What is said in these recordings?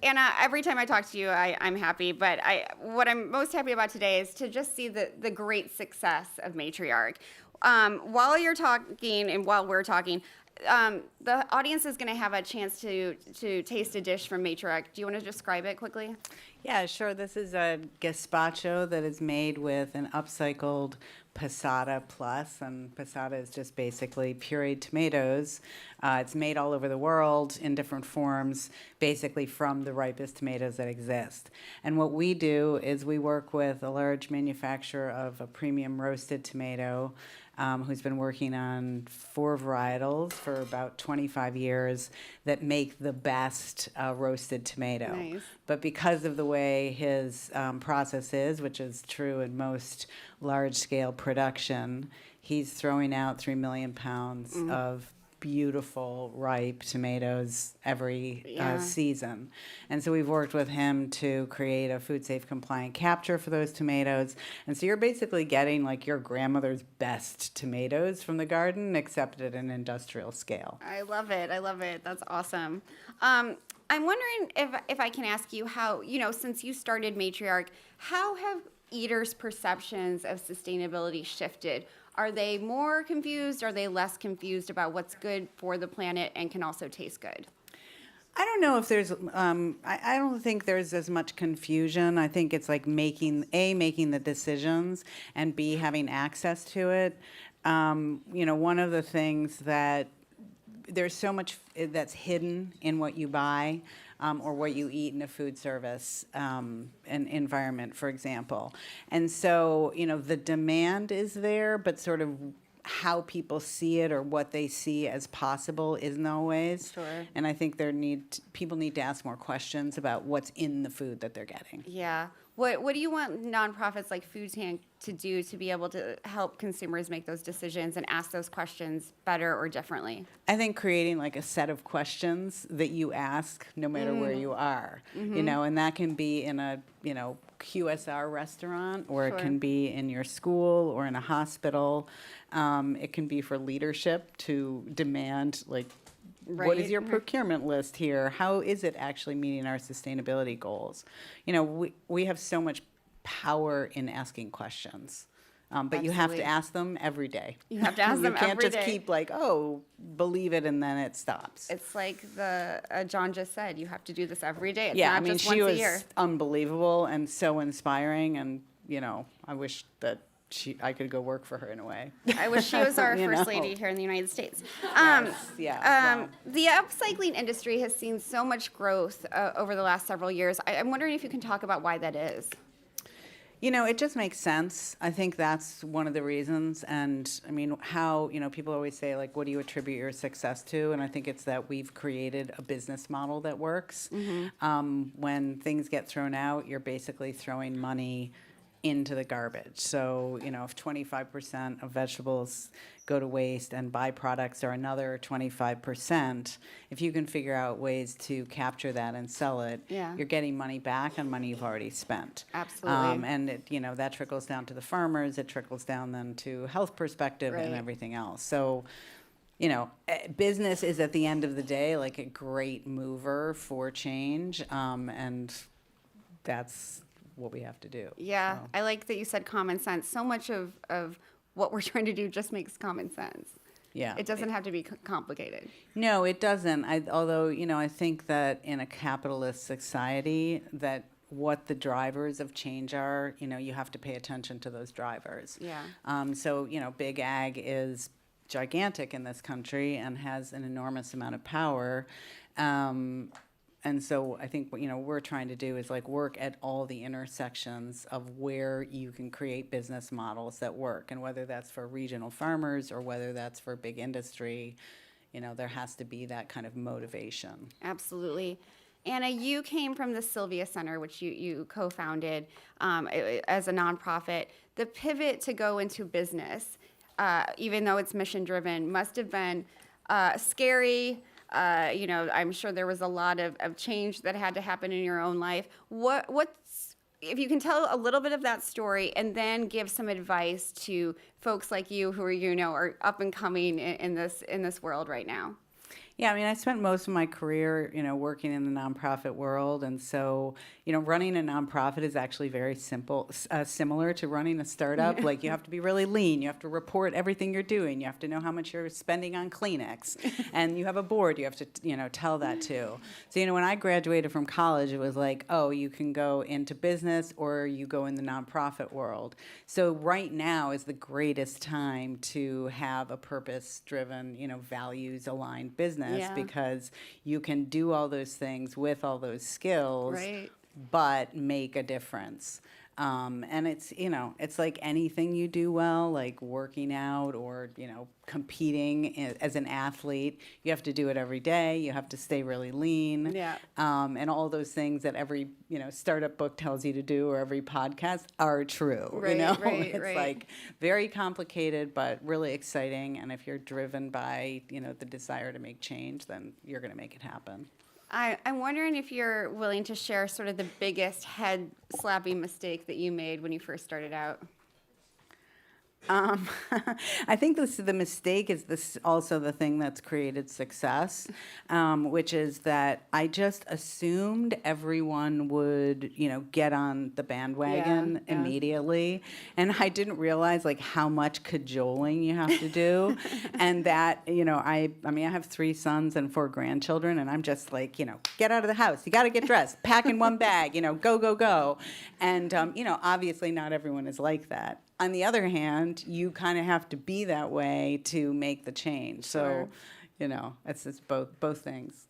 Anna, every time I talk to you, I'm happy. But what I'm most happy about today is to just see the great success of Matriark. While you're talking and while we're talking, the audience is going to have a chance to taste a dish from Matriark. Do you want to describe it quickly? Yeah, sure. This is a gazpacho that is made with an upcycled passata plus, and passata is just basically pureed tomatoes. It's made all over the world in different forms, basically from the ripest tomatoes that exist. And what we do is we work with a large manufacturer of a premium roasted tomato who's been working on 4 varietals for about 25 years that make the best roasted tomato. Nice. But because of the way his process is, which is true in most large-scale production, he's throwing out 3 million pounds of beautiful, ripe tomatoes every season. And so we've worked with him to create a food-safe compliant capture for those tomatoes. And so you're basically getting like your grandmother's best tomatoes from the garden, except at an industrial scale. I love it. I love it. That's awesome. I'm wondering if I can ask you how, since you started Matriark, how have eaters' perceptions of sustainability shifted? Are they more confused? Are they less confused about what's good for the planet and can also taste good? I don't know if there's, I don't think there's as much confusion. I think it's like making the decisions, and B, having access to it. One of the things that there's so much that's hidden in what you buy or what you eat in a food service environment, for example. And so, the demand is there, but sort of how people see it or what they see as possible isn't always. Sure. And I think people need to ask more questions about what's in the food that they're getting. Yeah. What do you want nonprofits like Food Tank to do to be able to help consumers make those decisions and ask those questions better or differently? I think creating like a set of questions that you ask no matter where you are, and that can be in a, QSR restaurant, or Sure. it can be in your school or in a hospital. It can be for leadership to demand, like, what is your procurement list here? How is it actually meeting our sustainability goals? We have so much power in asking questions. But you have to ask them every day. You have to ask them every day. You can't just keep like, believe it, and then it stops. It's like John just said, you have to do this every day. It's yeah, not I mean, just she once was a year. unbelievable and so inspiring, and I wish that I could go work for her in a way. I wish she was our first lady here in the United States. Well. The upcycling industry has seen so much growth over the last several years. I'm wondering if you can talk about why that is. It just makes sense. I think that's one of the reasons. And I mean, how, people always say, like, what do you attribute your success to? And I think it's that we've created a business model that works. When things get thrown out, you're basically throwing money into the garbage. So, if 25% of vegetables go to waste and byproducts are another 25%, if you can figure out ways to capture that and sell it, you're getting money back on money you've already spent. Absolutely. And it, that trickles down to the farmers, it trickles down then to health perspective and everything else. So, business is at the end of the day like a great mover for change, and that's what we have to do. Yeah, so. I like that you said common sense. So much of what we're trying to do just makes common sense. Yeah. It doesn't have to be complicated. No, it doesn't. Although, I think that in a capitalist society that what the drivers of change are, you have to pay attention to those drivers. Yeah. So, big ag is gigantic in this country and has an enormous amount of power. And so I think what we're trying to do is like work at all the intersections of where you can create business models that work, and whether that's for regional farmers or whether that's for big industry, there has to be that kind of motivation. Absolutely. Anna, you came from the Sylvia Center, which you co-founded as a nonprofit. The pivot to go into business, even though it's mission-driven, must have been scary. I'm sure there was a lot of change that had to happen in your own life. What's if you can tell a little bit of that story and then give some advice to folks like you who are, are up and coming in this world right now? Yeah, I mean, I spent most of my career, working in the nonprofit world. And so, running a nonprofit is actually very simple, similar to running a startup. Yeah. Like, you have to be really lean. You have to report everything you're doing. You have to know how much you're spending on Kleenex. And you have a board you have to, tell that to. So, when I graduated from college, it was like, oh, you can go into business or you go in the nonprofit world. So right now is the greatest time to have a purpose-driven, values-aligned business Yeah. because you can do all those things with all those skills, Right. but make a difference. And it's like anything you do well, like working out or, competing as an athlete. You have to do it every day. You have to stay really lean. Yeah. And all those things that every, startup book tells you to do or every podcast are true. Right, right, It's right. like very complicated, but really exciting. And if you're driven by, the desire to make change, then you're going to make it happen. I'm wondering if you're willing to share sort of the biggest head-slapping mistake that you made when you first started out. I think the mistake is this also the thing that's created success, which is that I just assumed everyone would, get on the bandwagon Yeah. immediately. And I didn't realize like how much cajoling you have to do. And that, I have 3 sons and 4 grandchildren, and I'm just like, get out of the house. You got to get dressed, pack in one bag, go, go, go. And, obviously not everyone is like that. On the other hand, you kind of have to be that way to make the change. Sure. So, it's just both things.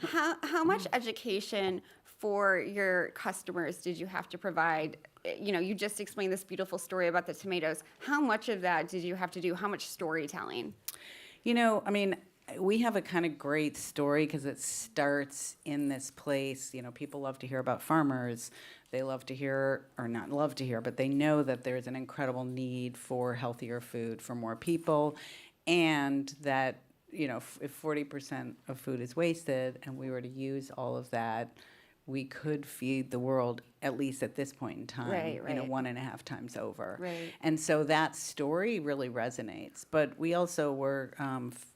How much education for your customers did you have to provide? You just explained this beautiful story about the tomatoes. How much of that did you have to do? How much storytelling? We have a kind of great story because it starts in this place. People love to hear about farmers. They love to hear, or not love to hear, but they know that there's an incredible need for healthier food for more people, and that, if 40% of food is wasted and we were to use all of that, we could feed the world, at least at this point in time, Right. 1.5 times over. Right. And so that story really resonates. But we also were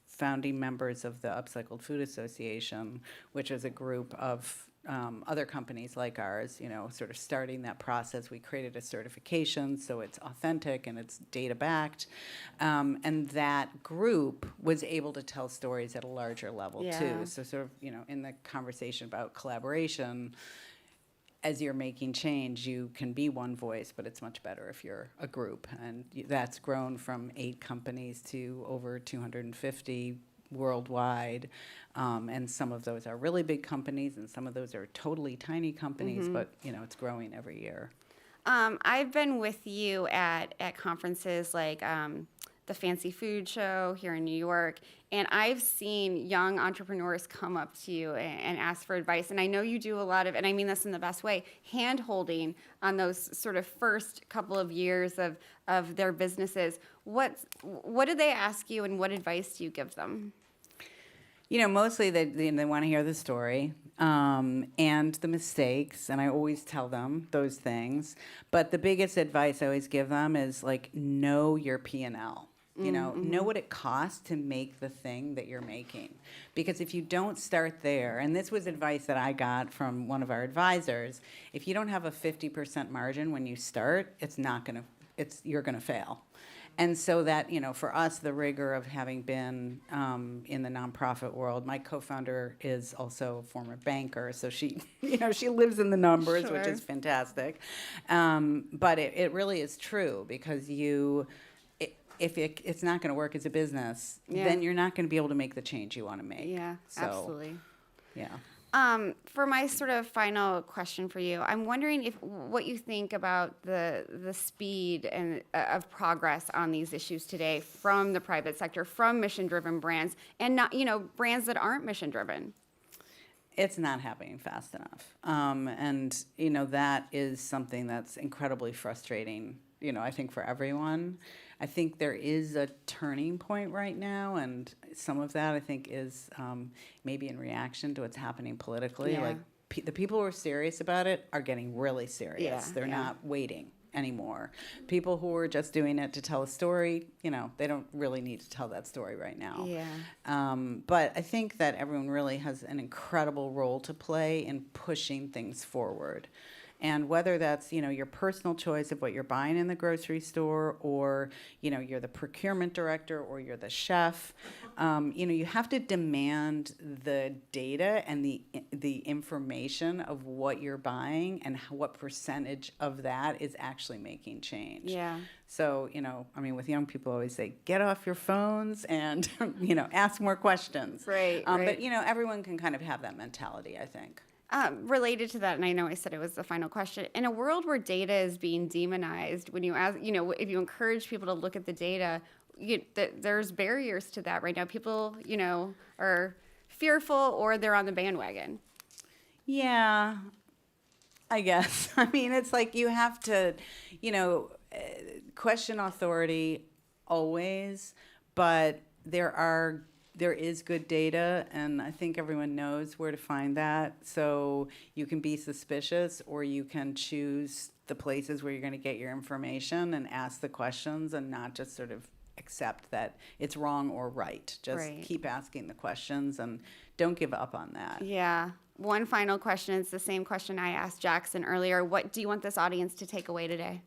founding members of the Upcycled Food Association, which is a group of other companies like ours, sort of starting that process. We created a certification so it's authentic and it's data backed. And that group was able to tell stories at a larger level Yeah. too. So sort of, in the conversation about collaboration, as you're making change, you can be one voice, but it's much better if you're a group. And that's grown from 8 companies to over 250 worldwide. And some of those are really big companies, and some of those are totally tiny companies, but, it's growing every year. I've been with you at conferences like the Fancy Food Show here in New York, and I've seen young entrepreneurs come up to you and ask for advice. And I know you do a lot of, and I mean this in the best way, hand-holding on those sort of first couple of years of their businesses. What do they ask you, and what advice do you give them? Mostly they want to hear the story and the mistakes, and I always tell them those things. But the biggest advice I always give them is, like, know your P&L. Know what it costs to make the thing that you're making. Because if you don't start there, and this was advice that I got from one of our advisors, if you don't have a 50% margin when you start, you're gonna fail. And so that, for us, the rigor of having been in the nonprofit world, my co-founder is also a former banker, so she, she lives in the numbers, which Sure. is fantastic. But it really is true, because if it's not going to work as a business, Yeah. then you're not going to be able to make the change you want to make. Yeah, So, absolutely. Yeah. For my sort of final question for you, I'm wondering what you think about the speed and of progress on these issues today from the private sector, from mission-driven brands, and not brands that aren't mission-driven. It's not happening fast enough. And, that is something that's incredibly frustrating, I think for everyone. I think there is a turning point right now, and some of that, I think, is maybe in reaction to what's happening politically. Yeah. Like, the people who are serious about it are getting really serious. Yeah, They're yeah. not waiting anymore. People who are just doing it to tell a story, they don't really need to tell that story right now. Yeah. But I think that everyone really has an incredible role to play in pushing things forward. And whether that's, your personal choice of what you're buying in the grocery store, or, you're the procurement director, or you're the chef, you have to demand the data and the information of what you're buying and what percentage of that is actually making change. Yeah. So, with young people, I always say, get off your phones and, ask more questions. Right, But, right. everyone can kind of have that mentality, I think. Related to that, and I know I said it was the final question, in a world where data is being demonized, when you ask, if you encourage people to look at the data, there's barriers to that right now. People, are fearful or they're on the bandwagon. Yeah, I guess. It's like you have to, question authority always, but there is good data, and I think everyone knows where to find that. So you can be suspicious, or you can choose the places where you're going to get your information and ask the questions, and not just sort of accept that it's wrong or right. Just Right. keep asking the questions and don't give up on that. Yeah. One final question. It's the same question I asked Jackson earlier. What do you want this audience to take away today?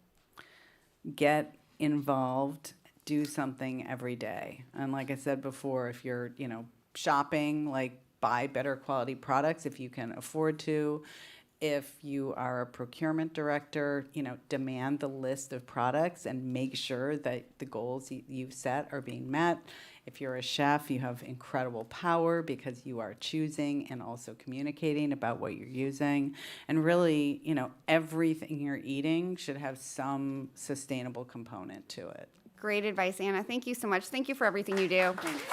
Get involved, do something every day. And like I said before, if you're, shopping, like buy better quality products if you can afford to. If you are a procurement director, demand the list of products and make sure that the goals you've set are being met. If you're a chef, you have incredible power because you are choosing and also communicating about what you're using. And really, everything you're eating should have some sustainable component to it. Great advice, Anna. Thank you so much. Thank you for everything you do. Thanks.